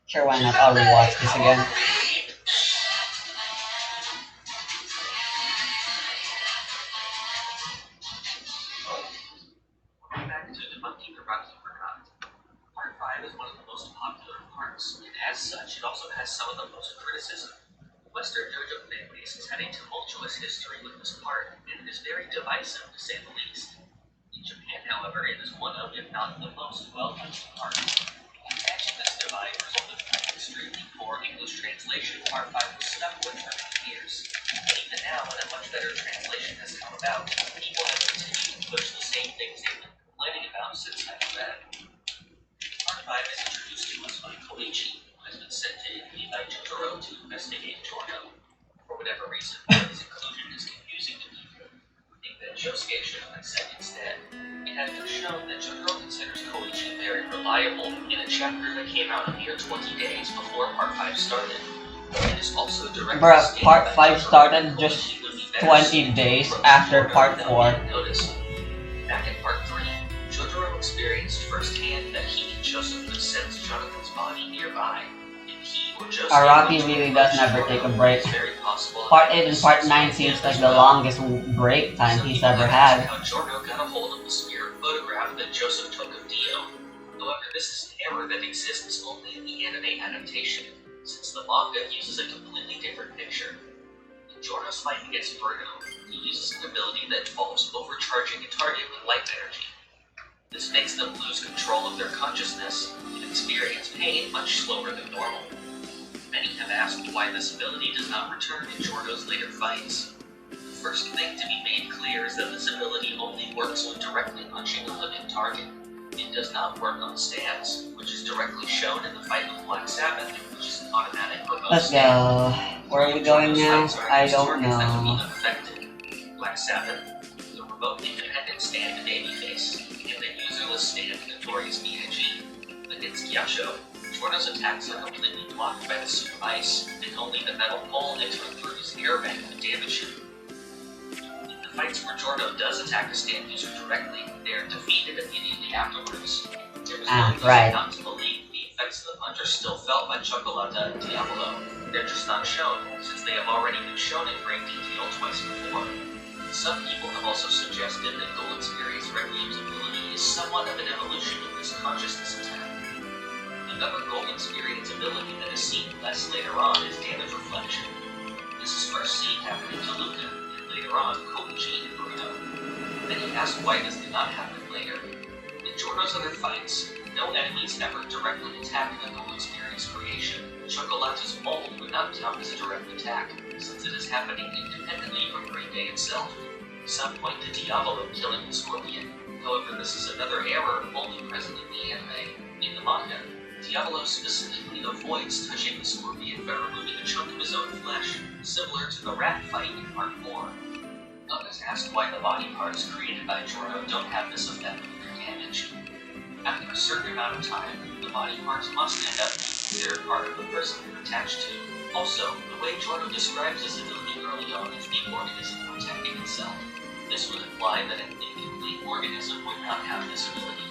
Sure, why not? I'll rewatch this again. Back to the Monkey Karate Forgot. Part 5 is one of the most popular parts, and as such, it also has some of the most criticism. Western JoJo fanbase has had a tumultuous history with this part, and it is very divisive to say the least. In Japan, however, it is one of, if not the most well-known parts. Catching this divide resulted from an extremely poor English translation Part 5 was stuck with for many years. And even now, when a much better translation has come about, people have continued to push the same things they've been complaining about since I've read. Part 5 is introduced to us by Koichi, who has been sent to Italy by Jotaro to investigate Giorno. For whatever reason, his inclusion is confusing to people who think that Josuke should have been sent instead. It has been shown that Jotaro considers Koichi very reliable in a chapter that came out a mere 20 days before Part 5 started. It is also directly Bruh, stated Part that 5 Jotaro started and just Koichi would be better 20 suited days for after Giorno Part without 4. being noticed. Back in Part 3, Jotaro experienced firsthand that he and Joseph could sense Jonathan's body nearby. If he or Joseph Araki were to really approach does never Giorno, take a break. it's very possible Part that 8 he and Part would 9 sense seems him like as the well. longest break time Some he's people ever have asked had. how Giorno got a hold of the spirit photograph that Joseph took of Dio. However, this is an error that exists only in the anime adaptation, since the manga uses a completely different picture. In Giorno's fight against Bruno, he uses an ability that involves overcharging a target with light energy. This makes them lose control of their consciousness and experience pain much slower than normal. Many have asked why this ability does not return in Giorno's later fights. The first thing to be made clear is that this ability only works when directly punching a living target. It does not work on stance, which is directly shown in the fight with Black Sabbath, which is an automatic remote Let's stand. go. Where are we going now? I don't know. Black Sabbath, the remote independent stand babyface, and the userless stand Notorious B.I.G. Against Yasho, Giorno's attacks are completely blocked by the suit of ice, and only the metal pole entering through his air vent would damage him. In the fights where Giorno does attack a stand user directly, they are defeated immediately afterwards. There is no reason not to believe the effects of the punch are still felt by Chocolata and Diavolo. They're just not shown, since they have already been shown in great detail twice before. Some people have also suggested that Golden Spirit's Requiem's ability is somewhat of an evolution of this consciousness attack. Another Golden Spirit's ability that is seen less later on is Damage Reflection. This is first seen happening to Luca, and later on Koichi and Bruno. Many ask why this did not happen later. In Giorno's other fights, no enemies ever directly attack the Golden Spirit's creation. Chocolata's mold would not count as a direct attack, since it is happening independently from Green Day itself. Some point to Diavolo killing the Scorpion. However, this is another error only present in the anime. In the manga, Diavolo specifically avoids touching the Scorpion by removing a chunk of his own flesh, similar to the rat fight in Part 4. Others ask why the body parts created by Giorno don't have this effect when they're damaged. After a certain amount of time, the body parts must end up considered part of the person they're attached to. Also, the way Giorno describes his ability early on is the organism protecting itself. This would imply that an incomplete organism would not have this ability.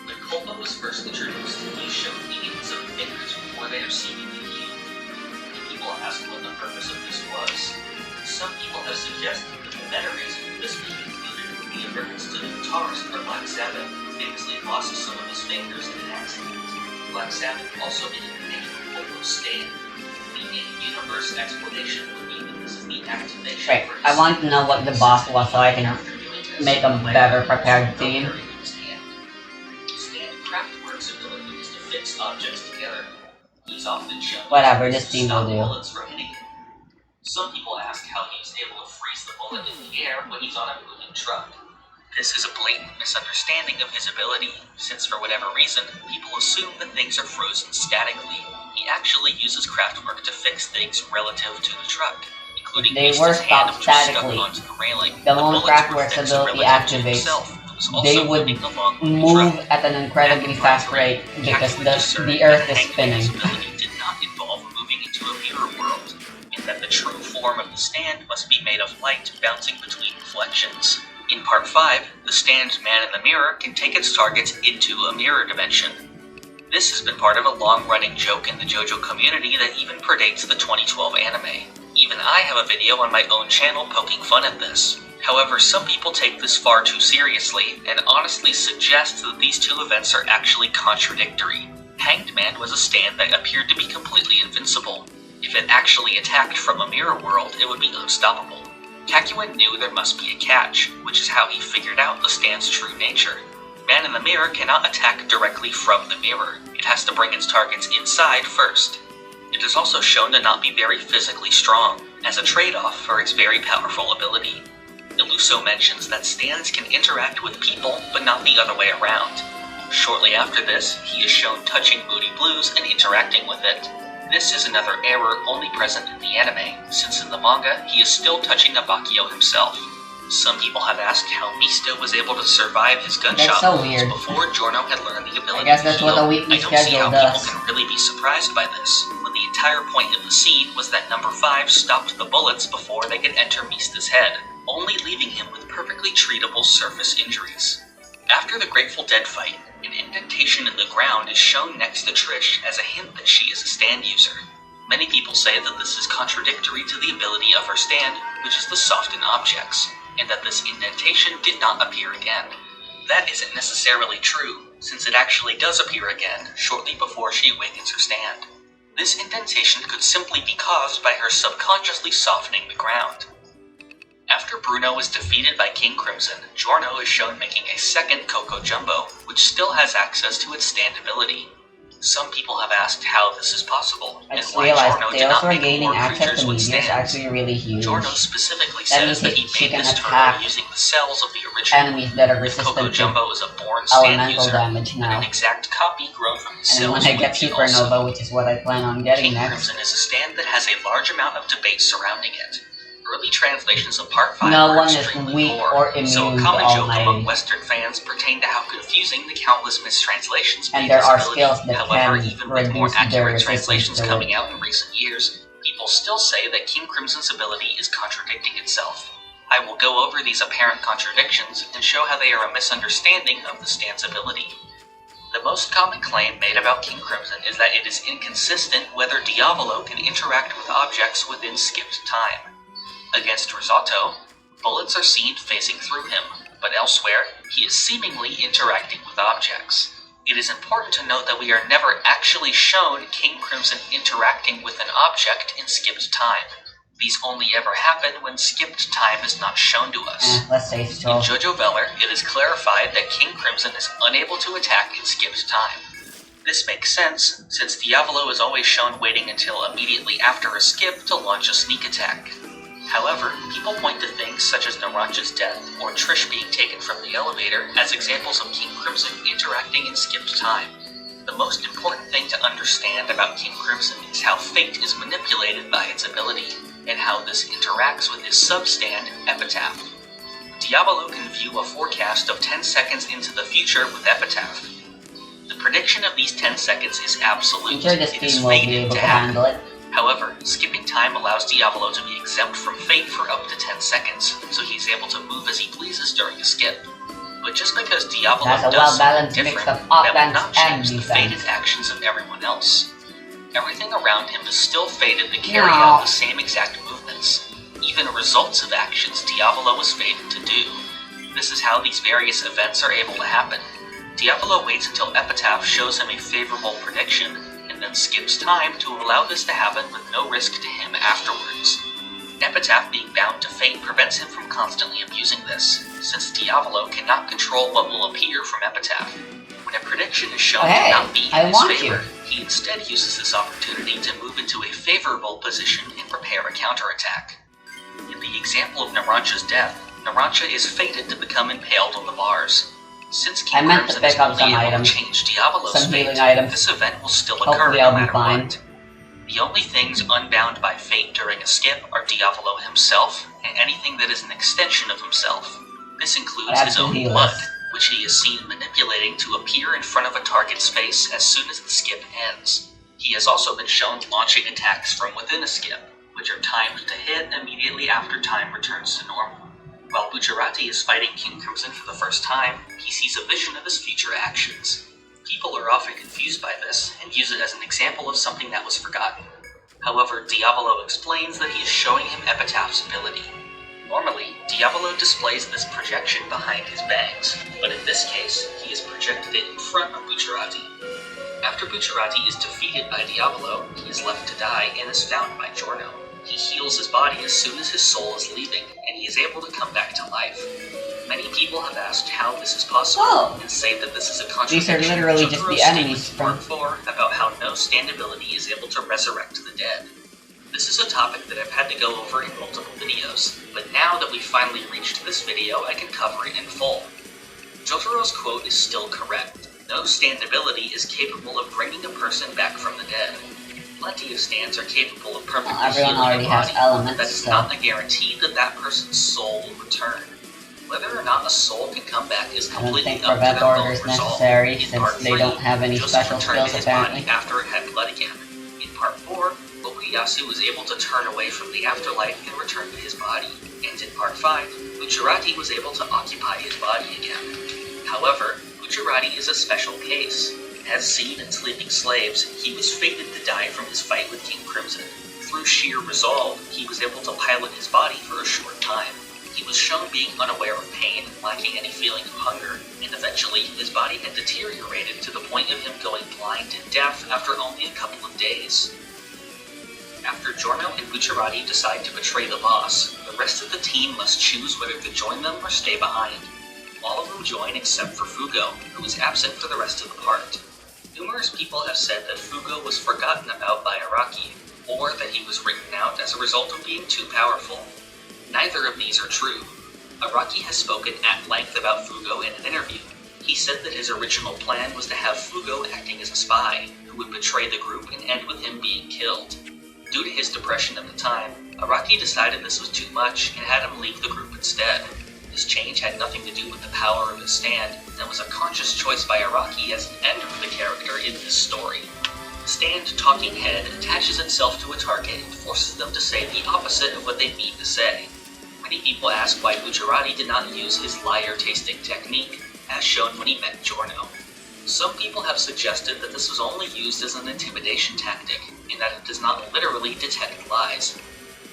When Kolpa was first introduced, he showed meanings of fingers before they are seemingly healed. Many people asked what the purpose of this was. Some people have suggested that the better reason for this being included would be a reference to the guitarist for Black Sabbath, who famously lost some of his fingers in an accident. Black Sabbath also being the name of Kolpa's stand. The in-universe explanation would be that this is the activation. Right, I want to know what the boss was so I can make a better prepared theme. Stand Craftwork's ability is to fix objects together. He's often shown Whatever, this theme will do. bullets for hitting him. Some people ask how he's able to freeze the bullet in the air when he's on a moving truck. This is a blatant misunderstanding of his ability, since for whatever reason, people assume that things are frozen statically. He actually uses Craftwork to fix things relative to the truck, including They Mista's were hand stopped which was stuck statically. onto the railing. The moment bullets were Craftwork's fixed ability relative to activates, himself, who was was they also would moving along with the move drum. at an incredibly fast rate because the Earth is spinning. Ability did not involve moving into a mirror world, and that the true form of the stand must be made of light bouncing between reflections. In Part 5, the stand Man in the Mirror can take its targets into a mirror dimension. This has been part of a long-running joke in the JoJo community that even predates the 2012 anime. Even I have a video on my own channel poking fun at this. However, some people take this far too seriously, and honestly suggest that these two events are actually contradictory. Hanged Man was a stand that appeared to be completely invincible. If it actually attacked from a mirror world, it would be unstoppable. Kakyoin knew there must be a catch, which is how he figured out the stand's true nature. Man in the Mirror cannot attack directly from the mirror. It has to bring its targets inside first. It is also shown to not be very physically strong, as a trade-off for its very powerful ability. Illuso mentions that stands can interact with people, but not the other way around. Shortly after this, he is shown touching Moody Blues and interacting with it. This is another error only present in the anime, since in the manga, he is still touching Abakio himself. Some people have asked how Misto was able to survive his gunshot wounds before Giorno had learned the ability to heal. I don't see how people can really be surprised by this, when the entire point of the scene was that number 5 stopped the bullets before they could enter Mista's head, only leaving him with perfectly treatable surface injuries. After the Grateful Dead fight, an indentation in the ground is shown next to Trish as a hint that she is a stand user. Many people say that this is contradictory to the ability of her stand, which is to soften objects, and that this indentation did not appear again. That isn't necessarily true, since it actually does appear again shortly before she awakens her stand. This indentation could simply be caused by her subconsciously softening the ground. After Bruno is defeated by King Crimson, Giorno is shown making a second Coco Jumbo, which still has access to its stand ability. Some people have asked how this is possible, and why Giorno did not make more creatures with stands. Actually really huge. Giorno specifically says that he made this turtle attack using the cells of the original. enemies that are If Coco resistant to Jumbo is a born stand elemental user, damage then now. an exact copy grown from his And then cells when I get would be also. Supernova, which is what I plan on getting King next, Crimson is a stand that has a large amount of debate surrounding it. Early translations of Part 5 no are one is extremely weak poor, or immune so a to common joke among Almighty. Western fans pertain to how confusing the countless mistranslations And made there his are ability. skills that However, can even with more reduce their accurate resistance translations to coming it. out in recent years, people still say that King Crimson's ability is contradicting itself. I will go over these apparent contradictions and show how they are a misunderstanding of the stand's ability. The most common claim made about King Crimson is that it is inconsistent whether Diavolo can interact with objects within skipped time. Against Risotto, bullets are seen phasing through him, but elsewhere, he is seemingly interacting with objects. It is important to note that we are never actually shown King Crimson interacting with an object in skipped time. These only ever happen when skipped time is not shown to us. Let's say In so. JoJo Veller, it is clarified that King Crimson is unable to attack in skipped time. This makes sense, since Diavolo is always shown waiting until immediately after a skip to launch a sneak attack. However, people point to things such as Narancia's death or Trish being taken from the elevator as examples of King Crimson interacting in skipped time. The most important thing to understand about King Crimson is how fate is manipulated by its ability, and how this interacts with his substand, Epitaph. Diavolo can view a forecast of 10 seconds into the future with Epitaph. The prediction of these 10 seconds is absolute. Future the It is team will be fated able to to happen. handle it. However, skipping time allows Diavolo to be exempt from fate for up to 10 seconds, so he's able to move as he pleases during a skip. But just because Diavolo That's a does something well-balanced mix different, of that will offense not and change the defense. fated actions of everyone else. Everything around him is still fated to carry No. out the same exact movements. Even results of actions Diavolo is fated to do. This is how these various events are able to happen. Diavolo waits until Epitaph shows him a favorable prediction, and then skips time to allow this to happen with no risk to him afterwards. Epitaph being bound to fate prevents him from constantly abusing this, since Diavolo cannot control what will appear from Epitaph. When a prediction is shown Hey, to not be in I his want favor, he instead uses this opportunity to move into a favorable position and prepare a counterattack. In the example of Narancia's death, Narancia is fated to become impaled on the bars. Since I King meant to Crimson is pick up only some able items. to change Diavolo's Some fate, healing items. this event will still occur Hopefully no I'll be matter fine. what. The only things unbound by fate during a skip are Diavolo himself, and anything that is an extension of himself. This includes That's his own healers. blood, which he is seen manipulating to appear in front of a target's face as soon as the skip ends. He has also been shown launching attacks from within a skip, which are timed to hit immediately after time returns to normal. While Bucciarati is fighting King Crimson for the first time, he sees a vision of his future actions. People are often confused by this and use it as an example of something that was forgotten. However, Diavolo explains that he is showing him Epitaph's ability. Normally, Diavolo displays this projection behind his bangs, but in this case, he has projected it in front of Bucciarati. After Bucciarati is defeated by Diavolo, he is left to die and is found by Giorno. He heals his body as soon as his soul is leaving, and he is able to come back to life. Many people have asked how this is possible, and say that this is a contradiction. These are literally just the enemies from... about how no stand ability is able to resurrect the dead. This is a topic that I've had to go over in multiple videos, but now that we've finally reached this video, I can cover it in full. Jotaro's quote is still correct. No stand ability is capable of bringing a person back from the dead. Plenty of stands are capable of permanently everyone healing already a has body, elements, but that is so... not a guarantee that that person's soul will return. Whether or not a soul can come back is I don't completely think up to their Prevent Order own is resolve. necessary, In since part they 3, don't have any Joseph special returned to skills his apparently. body after it had blood again. In part 4, Okuyasu was able to turn away from the afterlife and return to his body. And in part 5, Bucciarati was able to occupy his body again. However, Bucciarati is a special case. As seen in Sleeping Slaves, he was fated to die from his fight with King Crimson. Through sheer resolve, he was able to pilot his body for a short time. He was shown being unaware of pain, lacking any feeling of hunger, and eventually his body had deteriorated to the point of him going blind and deaf after only a couple of days. After Giorno and Bucciarati decide to betray the boss, the rest of the team must choose whether to join them or stay behind. All of them join except for Fugo, who is absent for the rest of the part. Numerous people have said that Fugo was forgotten about by Araki, or that he was written out as a result of being too powerful. Neither of these are true. Araki has spoken at length about Fugo in an interview. He said that his original plan was to have Fugo acting as a spy, who would betray the group and end with him being killed. Due to his depression at the time, Araki decided this was too much and had him leave the group instead. This change had nothing to do with the power of his stand, and was a conscious choice by Araki as an end for the character in this story. The stand Talking Head attaches itself to a target and forces them to say the opposite of what they need to say. Many people ask why Bucciarati did not use his liar-tasting technique, as shown when he met Giorno. Some people have suggested that this was only used as an intimidation tactic, and that it does not literally detect lies.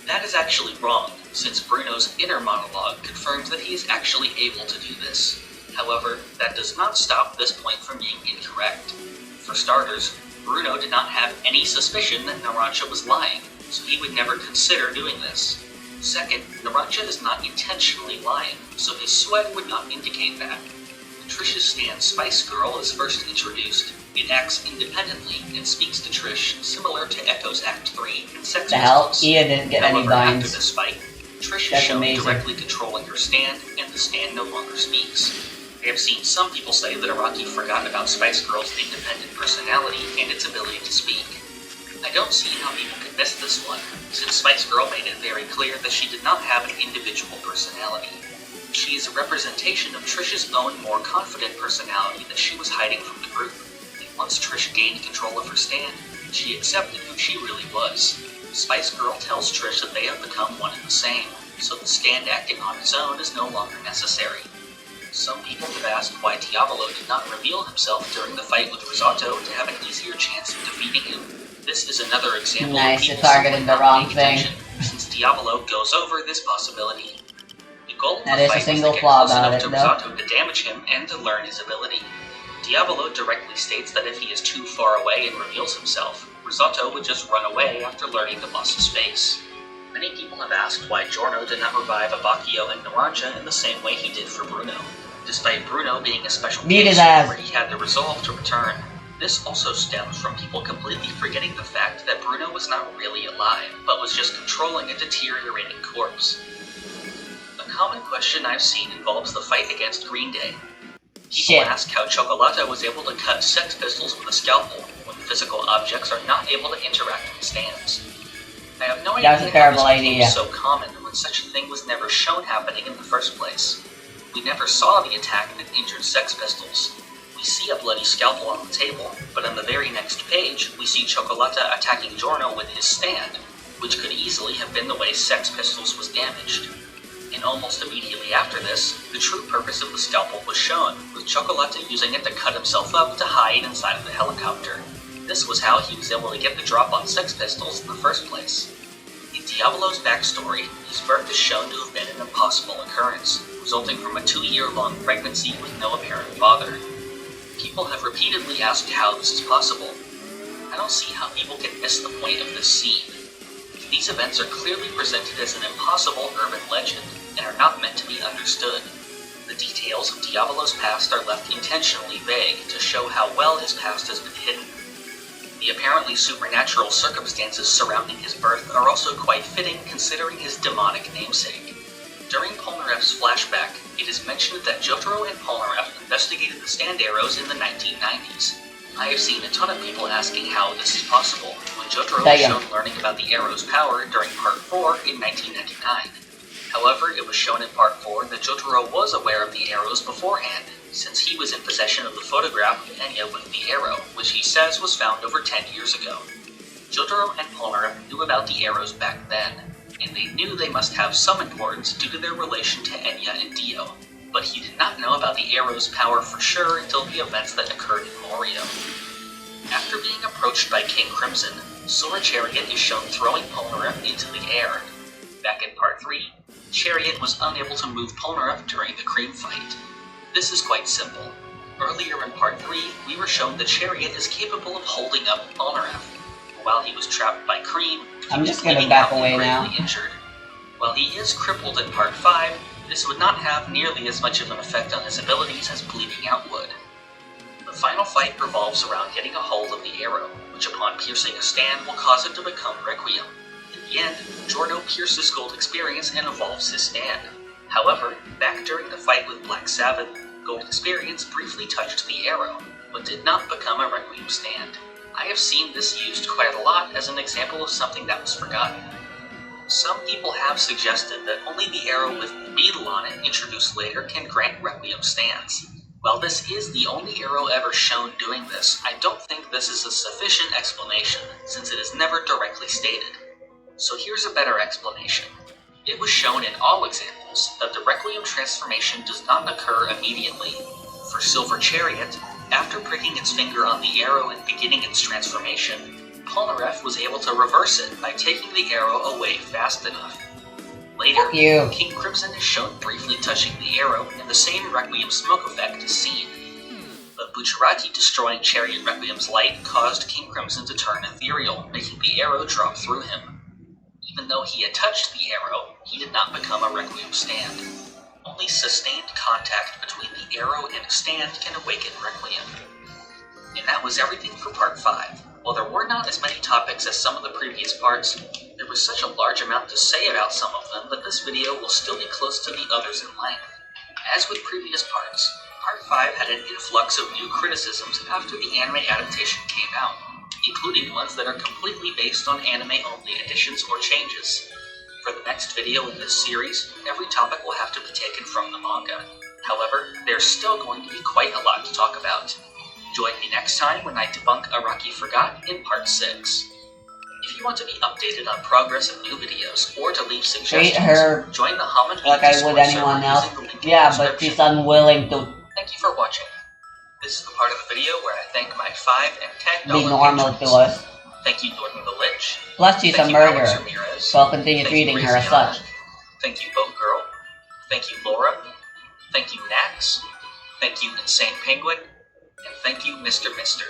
That is actually wrong, since Bruno's inner monologue confirms that he is actually able to do this. However, that does not stop this point from being incorrect. For starters, Bruno did not have any suspicion that Narancia was lying, so he would never consider doing this. Second, Narancia is not intentionally lying, so his sweat would not indicate that. When Trish's stand Spice Girl is first introduced, it acts independently and speaks to Trish, similar to Echo's Act 3 and Sex The hell? Pistols. Ia didn't get any However, after binds. this fight, Trish is That's shown amazing. directly controlling her stand, and the stand no longer speaks. I have seen some people say that Araki forgot about Spice Girl's independent personality and its ability to speak. I don't see how people could miss this one, since Spice Girl made it very clear that she did not have an individual personality. She is a representation of Trish's own more confident personality that she was hiding from the group. And once Trish gained control of her stand, she accepted who she really was. Spice Girl tells Trish that they have become one and the same, so the stand acting on its own is no longer necessary. Some people have asked why Diavolo did not reveal himself during the fight with Risotto to have an easier chance of defeating him. This is another example Nice, of people it targeted simply the not wrong paying thing. attention, since Diavolo goes over this possibility. The goal of That the is a fight was single to get flaw close about enough it, to though. Risotto to damage him and to learn his ability. Diavolo directly states that if he is too far away and reveals himself, Risotto would just run away after learning the boss's face. Many people have asked why Giorno did not revive Abacchio and Narancia in the same way he did for Bruno, despite Bruno being a special Beat case his ass. where he had the resolve to return. This also stems from people completely forgetting the fact that Bruno was not really alive, but was just controlling a deteriorating corpse. A common question I've seen involves the fight against Green Day. People Shit. ask how Chocolata was able to cut Sex Pistols with a scalpel when physical objects are not able to interact with stands. I have no idea That was a how terrible this became idea. so common when such a thing was never shown happening in the first place. We never saw the attack that injured Sex Pistols. We see a bloody scalpel on the table, but on the very next page, we see Cioccolata attacking Giorno with his stand, which could easily have been the way Sex Pistols was damaged. And almost immediately after this, the true purpose of the scalpel was shown, with Cioccolata using it to cut himself up to hide inside of the helicopter. This was how he was able to get the drop on Sex Pistols in the first place. In Diavolo's backstory, his birth is shown to have been an impossible occurrence, resulting from a 2-year-long pregnancy with no apparent father. People have repeatedly asked how this is possible. I don't see how people can miss the point of this scene. These events are clearly presented as an impossible urban legend and are not meant to be understood. The details of Diavolo's past are left intentionally vague to show how well his past has been hidden. The apparently supernatural circumstances surrounding his birth are also quite fitting considering his demonic namesake. During Polnareff's flashback, it is mentioned that Jotaro and Polnareff investigated the stand arrows in the 1990s. I have seen a ton of people asking how this is possible, when Jotaro was shown learning about the arrow's power during Part 4 in 1999. However, it was shown in Part 4 that Jotaro was aware of the arrows beforehand, since he was in possession of the photograph of Enya with the arrow, which he says was found over 10 years ago. Jotaro and Polnareff knew about the arrows back then, and they knew they must have some importance due to their relation to Enya and Dio, but he did not know about the arrow's power for sure until the events that occurred in Morio. After being approached by King Crimson, Sora Chariot is shown throwing Polnareff into the air. Back in Part 3, Chariot was unable to move Polnareff during the Cream fight. This is quite simple. Earlier in Part 3, we were shown that Chariot is capable of holding up Polnareff. While he was trapped by Cream, I'm just gonna back away now. Injured. While he is crippled in Part 5, this would not have nearly as much of an effect on his abilities as bleeding out would. The final fight revolves around getting a hold of the arrow, which upon piercing a stand will cause it to become Requiem. In the end, Giorno pierces Gold Experience and evolves his stand. However, back during the fight with Black Sabbath, Gold Experience briefly touched the arrow, but did not become a Requiem stand. I have seen this used quite a lot as an example of something that was forgotten. Some people have suggested that only the arrow with the beetle on it introduced later can grant Requiem stands. While this is the only arrow ever shown doing this, I don't think this is a sufficient explanation, since it is never directly stated. So here's a better explanation. It was shown in all examples that the Requiem transformation does not occur immediately. For Silver Chariot, after pricking its finger on the arrow and beginning its transformation, Polnareff was able to reverse it by taking the arrow away fast enough. Later, King Crimson is shown briefly touching the arrow, and the same Requiem smoke effect is seen. But Bucciarati destroying Chariot Requiem's light caused King Crimson to turn ethereal, making the arrow drop through him. Even though he had touched the arrow, he did not become a Requiem stand. Only sustained contact between the arrow and a stand can awaken Requiem. And that was everything for Part 5. While there were not as many topics as some of the previous parts, there was such a large amount to say about some of them that this video will still be close to the others in length. As with previous parts, Part 5 had an influx of new criticisms after the anime adaptation came out, including ones that are completely based on anime-only additions or changes. For the next video in this series, every topic will have to be taken from the manga. However, there's still going to be quite a lot to talk about. Join me next time when I debunk Araki Forgot in Part 6. If you want to be updated on progress of new videos, or to leave suggestions, join the Hammond like I would anyone else. Yeah, but she's unwilling to. Thank you for watching. This is the part of the video where I thank my $5 and $10 be normal patrons. to us. Thank you, Norton the Lich. Plus, she's a murderer, so I'll continue treating her as such. Thank you, Boat Girl. Thank you, Laura. Thank you, Nax. Thank you, Insane Penguin. And thank you, Mr. Mister.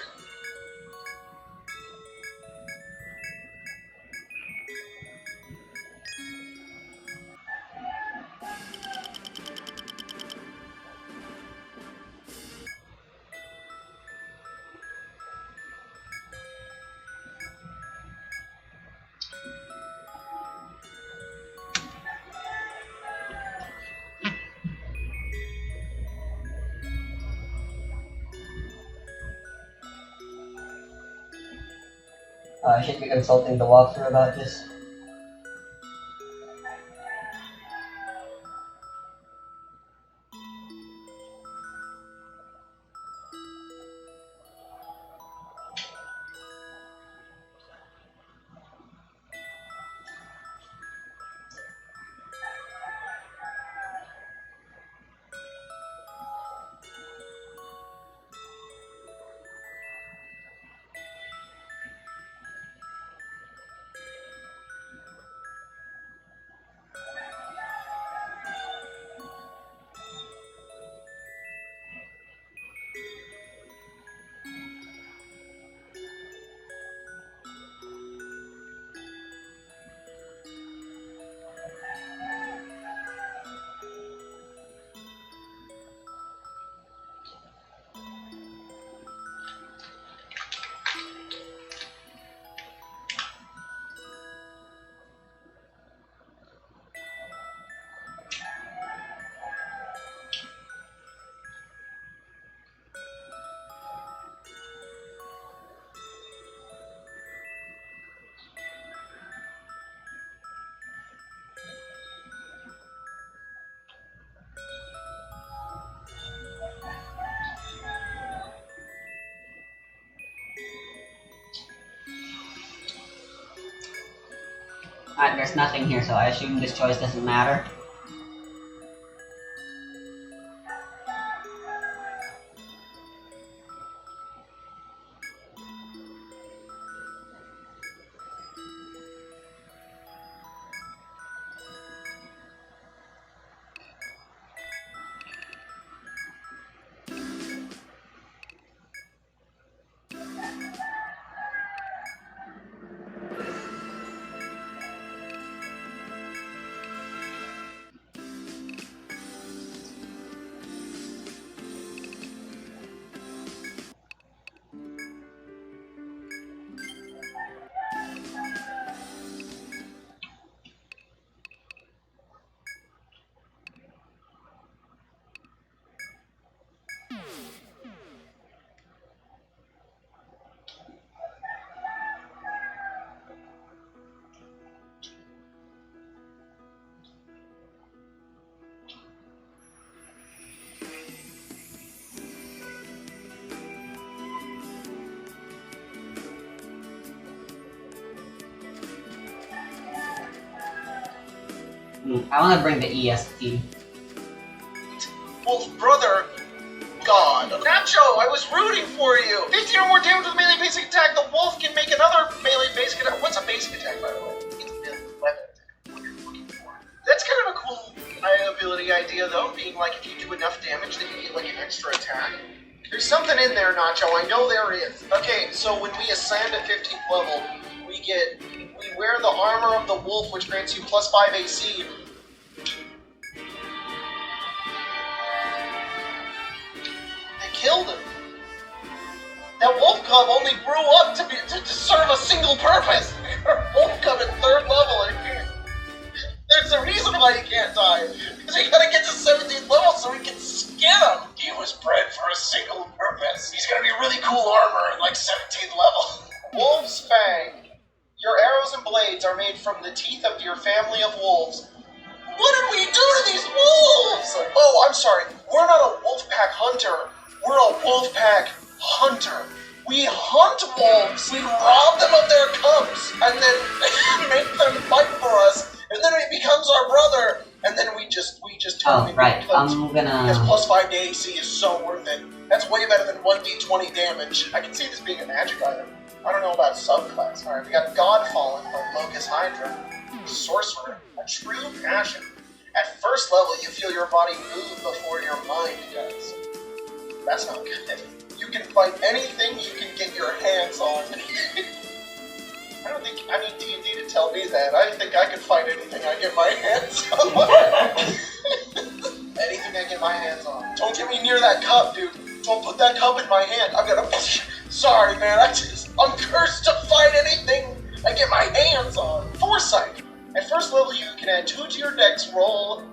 I should be consulting the walkthrough about this. Alright, there's nothing here, so I assume this choice doesn't matter. I want to bring the EST. Wolf brother, God. Nacho, I was rooting for you. 15 or more damage with a melee basic attack. The wolf can make another melee basic attack. What's a basic attack, by the way? It's a melee weapon attack. What you're looking for. That's kind of a cool ability idea, though. Being like, if you do enough damage, then you get like an extra attack. There's something in there, Nacho. I know there is. Okay, so when we ascend at 15th level, we wear the armor of the wolf, which grants you plus 5 AC. Killed him. That wolf cub only grew up to serve a single purpose. Wolf cub at 3rd level, and there's a reason why he can't die. Because he gotta get to 17th level so we can skin him. He was bred for a single purpose. He's gonna be really cool armor at like 17th level. Wolf's Fang. Your arrows and blades are made from the teeth of your family of wolves. What did we do to these wolves? Oh, I'm sorry. We're not a wolf pack hunter. We're a wolf pack hunter. We hunt wolves. We rob them of their cubs, and then make them fight for us. And then he becomes our brother. And then we just turn him into cubs. Because plus 5 to AC is so worth it. That's way better than 1d20 damage. I can see this being a magic item. I don't know about subclass. All right, we got Godfallen by Locus Hydra. Sorcerer, a true passion. At 1st level, you feel your body move before your mind does. That's not good. You can fight anything you can get your hands on. I don't think I need D&D to tell me that. I think I can fight anything I get my hands on. Anything I get my hands on. Don't get me near that cup, dude. Don't put that cup in my hand. I'm gonna... Sorry, man. I'm cursed to fight anything I get my hands on. Foresight. At 1st level, you can add 2 to your dex roll.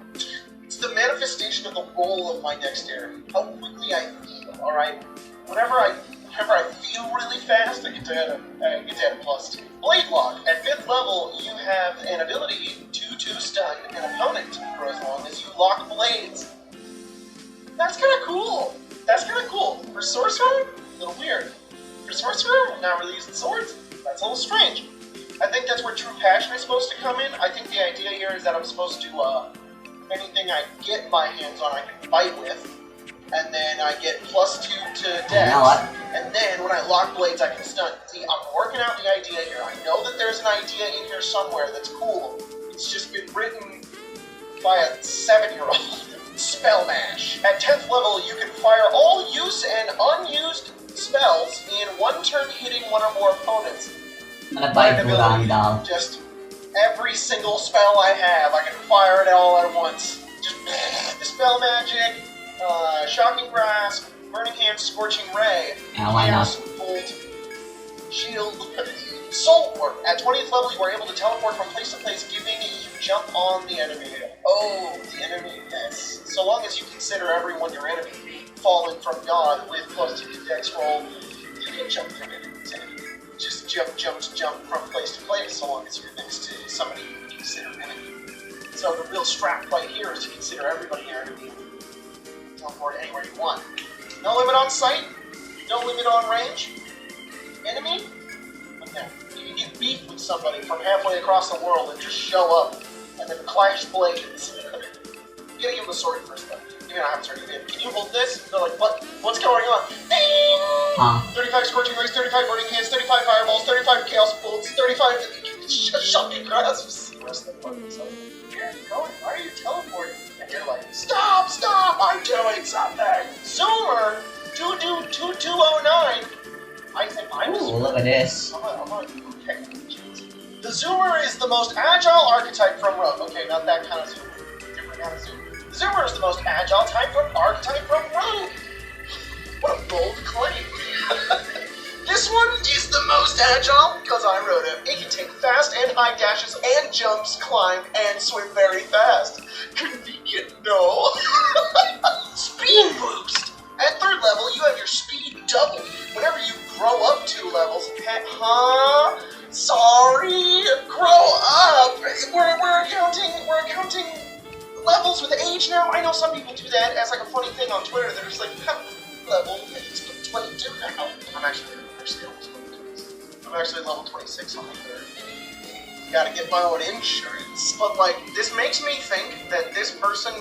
It's the manifestation of the roll of my dexterity. How quickly I feel, alright? Whenever I feel really fast, I get to add a +2. Blade Lock. At 5th level, you have an ability to stun an opponent for as long as you lock blades. That's kind of cool. For Sorcerer, a little weird. For Sorcerer, not really using swords, that's a little strange. I think that's where True Passion is supposed to come in. I think the idea here is that I'm supposed to, anything I get my hands on I can fight with. And then I get +2 to dex. You know what? And then when I lock blades, I can stun. See, I'm working out the idea here. I know that there's an idea in here somewhere that's cool. It's just been written by a 7-year-old. Spell Mash. At 10th level, you can fire all use and unused spells in 1 turn hitting 1 or more opponents. Just every single spell I have, I can fire it all at once. Just Dispel Magic, Shocking Grasp, Burning Hand, Scorching Ray, Chaos Bolt, Shield, Soul Warp. At 20th level, you are able to teleport from place to place, giving you jump on the enemy. Oh, the enemy, yes. So long as you consider everyone your enemy, fallen from God with +2 to dex roll, you can jump from enemy to enemy. Just jump from place to place, so long as you're next to somebody you consider enemy. So the real strap right here is to consider everybody your enemy. Teleport anywhere you want. No limit on sight, no limit on range. Enemy? Okay. You can get beef with somebody from halfway across the world and just show up and then clash blades. You gotta give them the sword first, though. You're gonna have to turn it in. Can you hold this? They're like, what? What's going on? Ding! 35 scorching rays, 35 burning hands, 35 fireballs, 35 chaos bolts, 35 shocking grasps. The rest of them fucking so. Where are you going? Why are you teleporting? And you're like, stop! I'm doing something! Zoomer 2209. I think I'm a Ooh, Zoomer. look at this. I'm a okay. The Zoomer is the most agile archetype from Rogue. Okay, not that kind of Zoomer. Different kind of Zoomer. The Zoomer is the most agile archetype from Rogue. What a bold claim. This one is the most agile because I wrote it. It can take fast and high dashes and jumps, climb, and swim very fast. Convenient, no. Speed boost. At 3rd level, you have your speed doubled. Whenever you grow up 2 levels, sorry, grow up. We're counting levels with age now. I know some people do that as like a funny thing on Twitter. They're just like, level 22 now. I'm actually level 26 on the 3rd. Gotta get my own insurance. But like, this makes me think that this person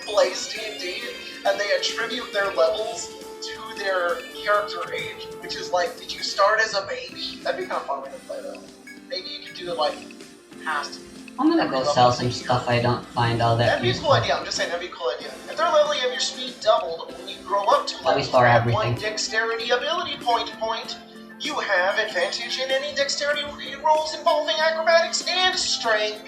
plays D&D and they attribute their levels to their character age, which is like, did you start as a baby? That'd be kind of fun way to play though. Maybe you could do it like past. I'm gonna go sell some stuff I don't find all that That'd be a useful. cool idea. I'm just saying that'd be a cool idea. At 3rd level, you have your speed doubled. When you grow up to Let me levels, store you have everything. 1 dexterity ability point. You have advantage in any dexterity rolls involving acrobatics and strength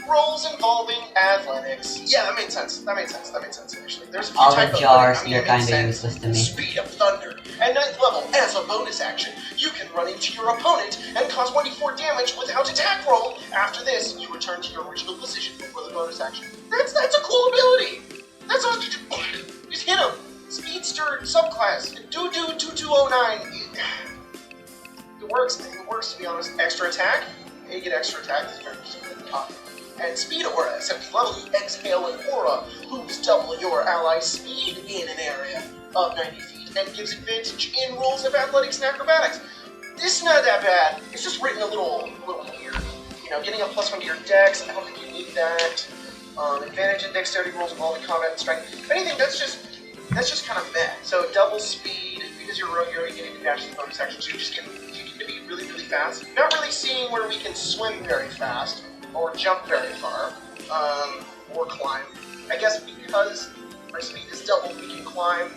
rolls involving athletics. Yeah, that made sense. Actually, there's a few All the typos, jars, but I mean, they're it makes kinda sense. useless to me. Speed of Thunder. At 9th level, as a bonus action, you can run into your opponent and cause 1d4 damage without attack roll. After this, you return to your original position before the bonus action. That's a cool ability. That's all. Just hit him. Speedster subclass. 2209. It works to be honest. Extra attack. You get extra attack. It's very common. And speed aura. At 17th level, you exhale an aura. Moves double your ally's speed in an area of 90 feet and gives advantage in rolls of athletics and acrobatics. This is not that bad. It's just written a little weird. You know, getting a +1 to your dex. I don't think you need that. Advantage in dexterity rolls involving combat and strength. If anything, that's just kind of meh. So double speed because you're already getting the dash and bonus actions. You just get to be really, really fast. Not really seeing where we can swim very fast or jump very far, or climb. I guess because our speed is doubled, we can climb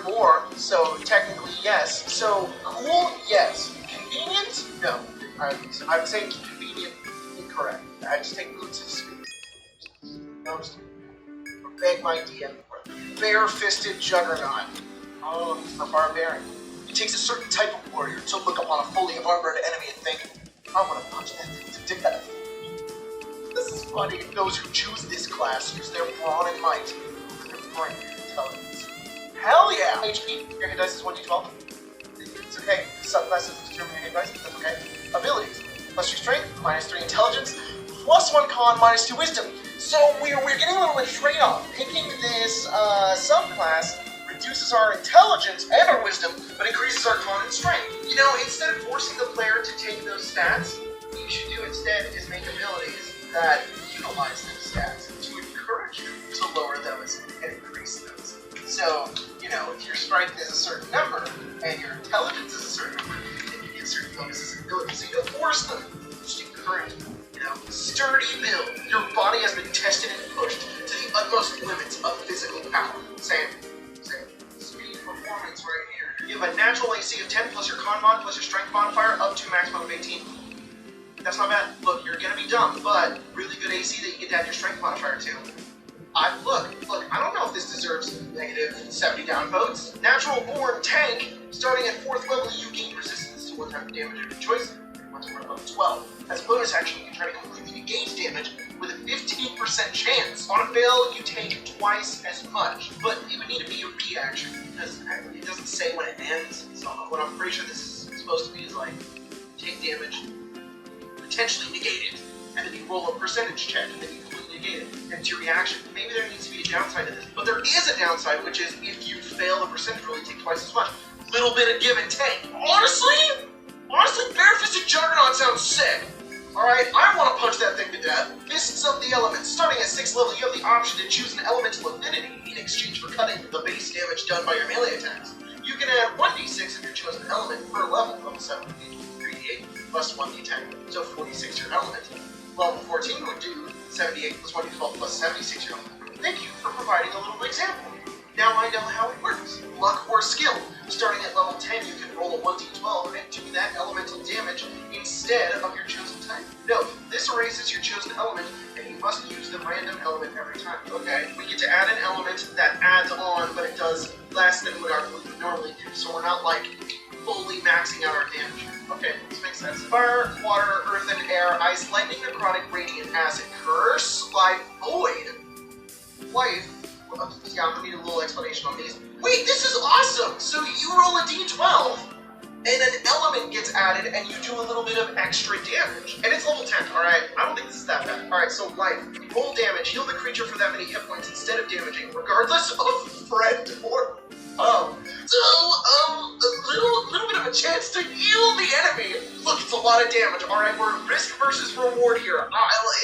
more. So technically, yes. So cool, yes. Convenient, no. I would say convenient, incorrect. I just take boots as speed. No, just beg my DM for it. Bare-fisted Juggernaut. Oh, he's a barbarian. It takes a certain type of warrior to look upon a fully armored enemy and think, I'm gonna punch that thing to death. This is funny. Those who choose this class use their brawn and might over their brain and intelligence. Hell yeah! HP, your hit dice is 1d12. It's okay. Subclasses determine your hit dice. That's okay. Abilities. +3 strength, -3 intelligence, +1 con, -2 wisdom. So we're getting a little bit of trade-off. Picking this subclass reduces our intelligence and our wisdom, but increases our con and strength. You know, instead of forcing the player to take those stats, what you should do instead is make abilities that utilize those stats to encourage you to lower those and increase those. So, you know, if your strength is a certain number and your intelligence is a certain number, then you get certain bonuses and abilities. So you don't force them, just encourage them. You know, sturdy build. Your body has been tested and pushed to the utmost limits of physical power. Same. Speed performance right here. You have a natural AC of 10 plus your con mod plus your strength modifier up to a maximum of 18. That's not bad. Look, you're gonna be dumb, but really good AC that you get to add your strength modifier to. Look, I don't know if this deserves -70 downvotes. Natural born tank. Starting at 4th level, you gain resistance to 1 type of damage of your choice. Once we're above 12. As a bonus action, you can try to completely negate damage with a 15% chance. On a fail, you take twice as much. But it would need to be a reaction, because it doesn't say when it ends. So what I'm pretty sure this is supposed to be is like, take damage, potentially negate it, and then you roll a percentage check, and then you completely negate it. And it's your reaction. Maybe there needs to be a downside to this. But there is a downside, which is if you fail the percentage roll, you take twice as much. Little bit of give and take. Honestly, Honestly, Bare-Fisted Juggernaut sounds sick. Alright, I want to punch that thing to death. Fists of the Elements. Starting at 6th level, you have the option to choose an elemental affinity in exchange for cutting the base damage done by your melee attacks. You can add 1d6 of your chosen element per level. Level 7 would be 3d8 plus 1d10, so 46 your element. Level 14 would do 78 plus 1d12 plus 76 your element. Thank you for providing a little example. Now I know how it works. Luck or skill. Starting at level 10, you can roll a 1d12 and do that elemental damage instead of your chosen type. Note, this erases your chosen element, and you must use the random element every time. Okay, we get to add an element that adds on, but it does less than what our blue would normally do, so we're not, like, fully maxing out our damage. Okay, this makes sense. Fire, water, earth and air, ice, lightning, necrotic, radiant, acid, curse, life, void. Life. Yeah, I'm gonna need a little explanation on these. Wait, this is awesome! So you roll a d12, and an element gets added, and you do a little bit of extra damage. And it's level 10, alright? I don't think this is that bad. Alright, so life. Roll damage, heal the creature for that many hit points instead of damaging, regardless of friend or a little bit of a chance to heal the enemy. Look, it's a lot of damage. Alright, we're risk versus reward here.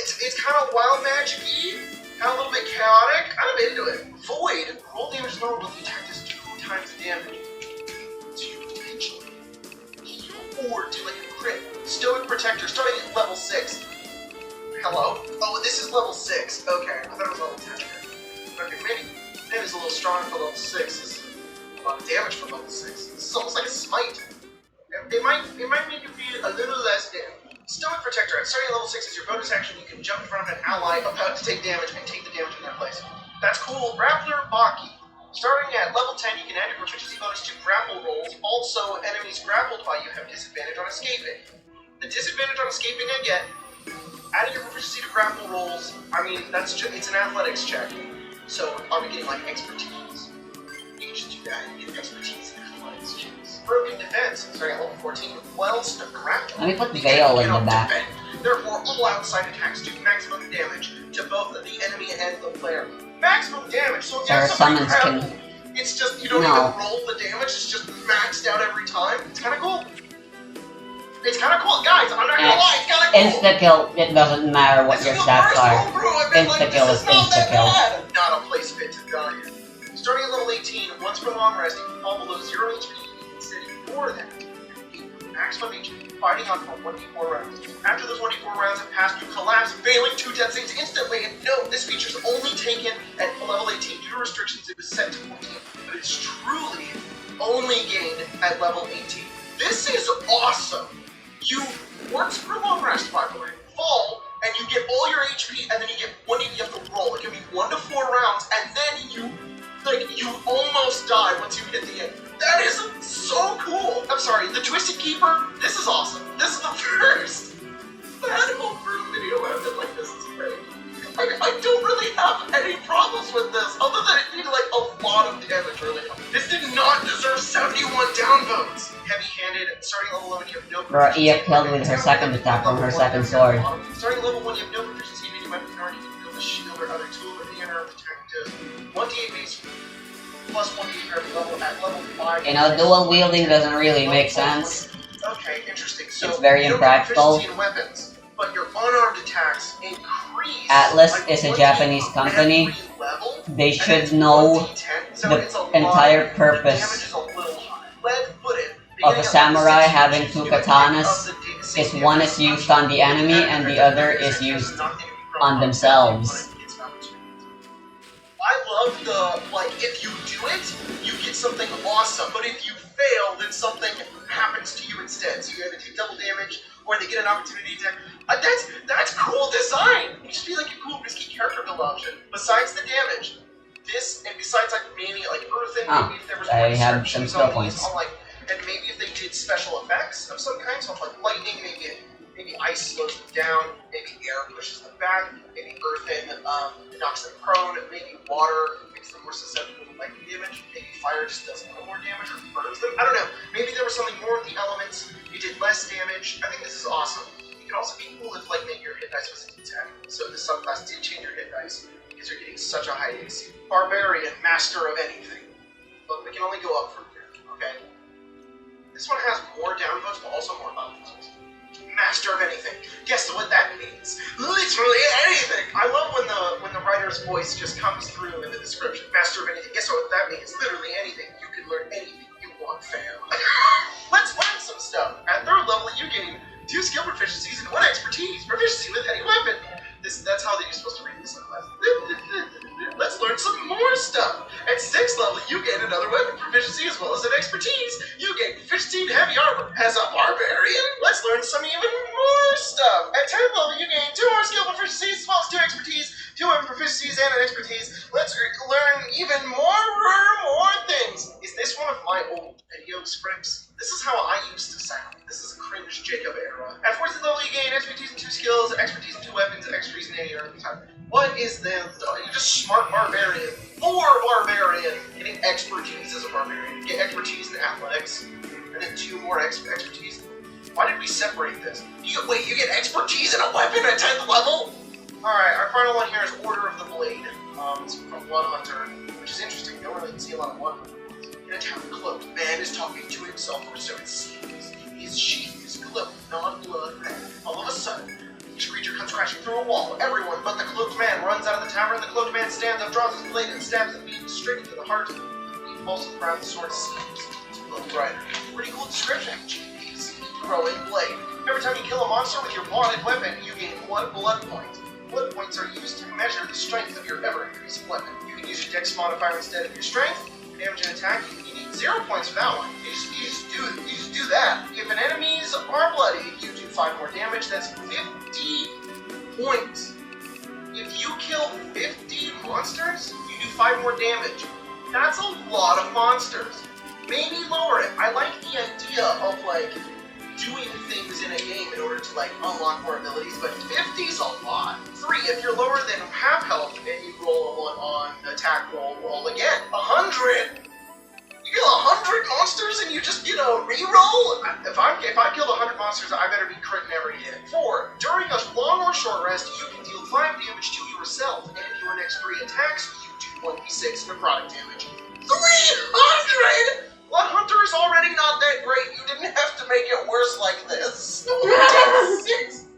It's kind of wild magic-y. Kind of a little bit chaotic. I'm into it. Void. Roll damage normal. The attack does 2 times the damage. So you potentially heal or do like a crit. Stoic Protector, starting at level 6. Hello? Oh, this is level 6. Okay, I thought it was level 10. Okay, maybe it's a little strong for level 6. It's a lot of damage for level 6. This is almost like a smite. It might make you feel a little less damage. Stoic Protector, at starting at level 6 is your bonus action. You can jump in front of an ally about to take damage and take the damage in their place. That's cool. Grappler Baki. Starting at level 10, you can add your proficiency bonus to grapple rolls. Also, enemies grappled by you have disadvantage on escaping. The disadvantage on escaping I get, adding your proficiency to grapple rolls, I mean, it's an athletics check. So, are we getting like expertise? You can just do that and get expertise in athletics checks. Broken Defense, starting at level 14, Wells to Grapple. Let me put Veil in the back. Therefore, all outside attacks do maximum damage to both the enemy and the player. Maximum damage, so if you have somebody grappled, it's just, you don't even roll the damage, it's just maxed out every time. It's kind of cool. It's kind of cool. Guys, I'm not gonna lie, it's kind of cool. Insta-kill, it doesn't matter what your stats are. Insta-kill is insta-kill. Not a place fit to die. Starting at level 18, once per long rest, you can fall below 0 HP. More than maximum HP, fighting on for 1d4 rounds. After those 1d4 rounds have passed, you collapse, failing 2 death saves instantly. And note, this feature is only taken at level 18. Due to restrictions, it was set to 14, but it's truly only gained at level 18. This is awesome. You, once per long rest, by the way, fall, and you get all your HP, and then you get you have to roll. It can be 1 to 4 rounds, and then you almost die once you hit the end. That is so cool! I'm sorry, the Twisted Keeper, this is awesome. This is the first bad homebrew video I've done like this. It's great. I don't really have any problems with this, other than it needed like a lot of damage, really. This did not deserve 71 downvotes. Heavy-handed, starting level 11, you have no proficiency. Ia killed with her second attack from her second sword. Starting level 1, you have no proficiency in any weapon, nor you can build a shield or other tool or any other attack to 1d8 base. Plus 1d8 every level at level 5. You know, dual wielding doesn't really make sense. Okay, interesting. So it's very impractical. You don't have proficiency in weapons, but your unarmed attacks increase. Atlas is a Japanese company. They should know the entire purpose of a samurai having 2 katanas is one is used on the enemy and the other is used on themselves. I love the, like, if you do it, you get something awesome, but if you fail, then something happens to you instead. So you either take double damage, or they get an opportunity to attack. That's cool design! It should be like a cool risky character build option. Besides the damage, this, and besides like maybe like Earthen, maybe if there was I have some skill points. And maybe if they did special effects of some kind, so like lightning, maybe ice slows them down, maybe air pushes them back, maybe Earthen knocks them prone, maybe water makes them more susceptible to lightning damage, maybe fire just does a little more damage or burns them. I don't know. Maybe there was something more with the elements, you did less damage. I think this is awesome. It could also be cool if like maybe your hit dice was a d10, so the subclass did change your hit dice because you're getting such a high AC. Barbarian, master of anything. But we can only go up from here, okay? This one has more down boosts, but also more up boosts. Master of anything. Guess what that means? Literally anything. I love when the writer's voice just comes through in the description. Master of anything. Guess what that means? Literally anything. You can learn anything you want, fam. Let's learn some stuff. At 3rd level, you gain 2 skill proficiencies and 1 expertise. Proficiency with any weapon. That's how you're supposed to read this in class. Let's learn some more stuff. At 6th level, you gain another weapon proficiency as well as an expertise. You gain proficiency in heavy armor. As a barbarian, let's learn some even more stuff. At 10th level, you gain 2 more skill proficiencies as well as 2 expertise, 2 weapon proficiencies, and an expertise. Let's learn even more things. Is this one of my old video scripts? This is how I used to sound. This is a cringe Jacob era. At 14th level, you gain expertise in 2 skills, expertise in 2 weapons, expertise in any other type. What is this? You're just smart barbarian. More barbarian. Getting expertise as a barbarian. Get expertise in athletics. And then 2 more expertise. Why did we separate this? You get expertise in a weapon at 10th level? Alright, our final one here is Order of the Blade. It's from Bloodhunter, which is interesting. You don't really see a lot of Bloodhunter ones. In a town, cloaked man is talking to himself, or so it seems. His sheath is glowing, non-blood red. All of a sudden, each creature comes crashing through a wall. Everyone but the cloaked man runs out of the tower, and the cloaked man stands up, draws his blade, and stabs the beam straight into the heart. He falls to the ground, the sword seems to glow brighter. Pretty cool description. Jeez. Growing blade. Every time you kill a monster with your wanted weapon, you gain 1 blood point. Blood points are used to measure the strength of your ever-increasing weapon. You can use your dex modifier instead of your strength. Damage and attack, you need 0 points for that one. You just do that. If an enemies are bloody, you do 5 more damage. That's 50 points. If you kill 50 monsters, you do 5 more damage. That's a lot of monsters. Maybe lower it. I like the idea of like doing things in a game in order to like unlock more abilities, but 50's a lot. 3, if you're lower than half health and you roll a 1 on attack roll again. 100! You kill 100 monsters and you just get a reroll? If I killed 100 monsters, I better be critting every hit. 4, during a long or short rest, you can deal 5 damage to yourself, and if your next 3 attacks, you do 1d6 necrotic damage. 300! Bloodhunter is already not that great. You didn't have to make it worse like this. 1d6!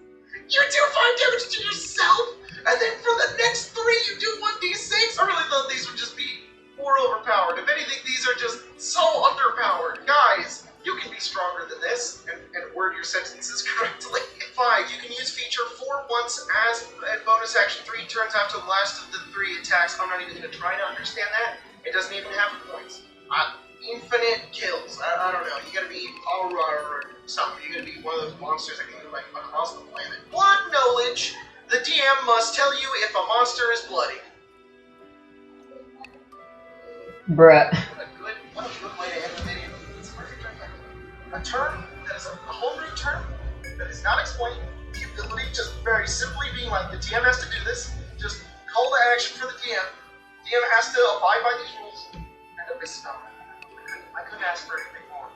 You do 5 damage to yourself, and then for the next 3 you do 1d6? I really thought these would just be more overpowered. If anything, these are just so underpowered. Guys, you can be stronger than this, and word your sentences correctly. 5, you can use feature 4 once as a bonus action 3 turns after the last of the 3 attacks. I'm not even going to try to understand that. It doesn't even have points. Infinite kills. I don't know. You gotta be Aurora or something. You gotta be one of those monsters that can move like across the planet. Blood knowledge. The DM must tell you if a monster is bloody. Bruh. What a good way to end the video. It's a perfect turn. A turn that is a whole new turn that is not explained. The ability just very simply being like the DM has to do this. Just call the action for the DM. DM has to abide by these rules. And a misspell. I couldn't ask for anything more.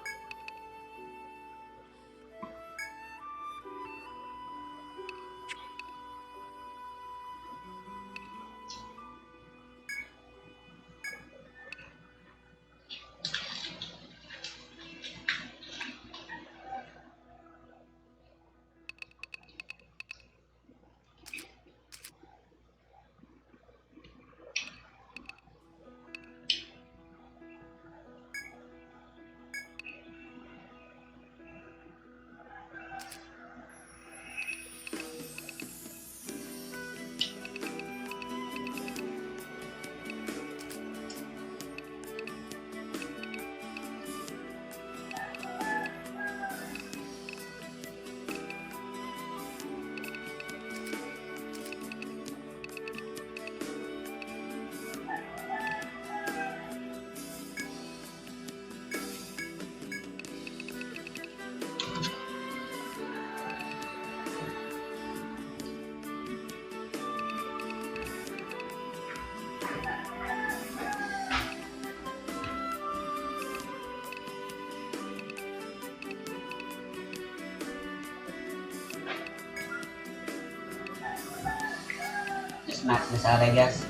Max this out, I guess.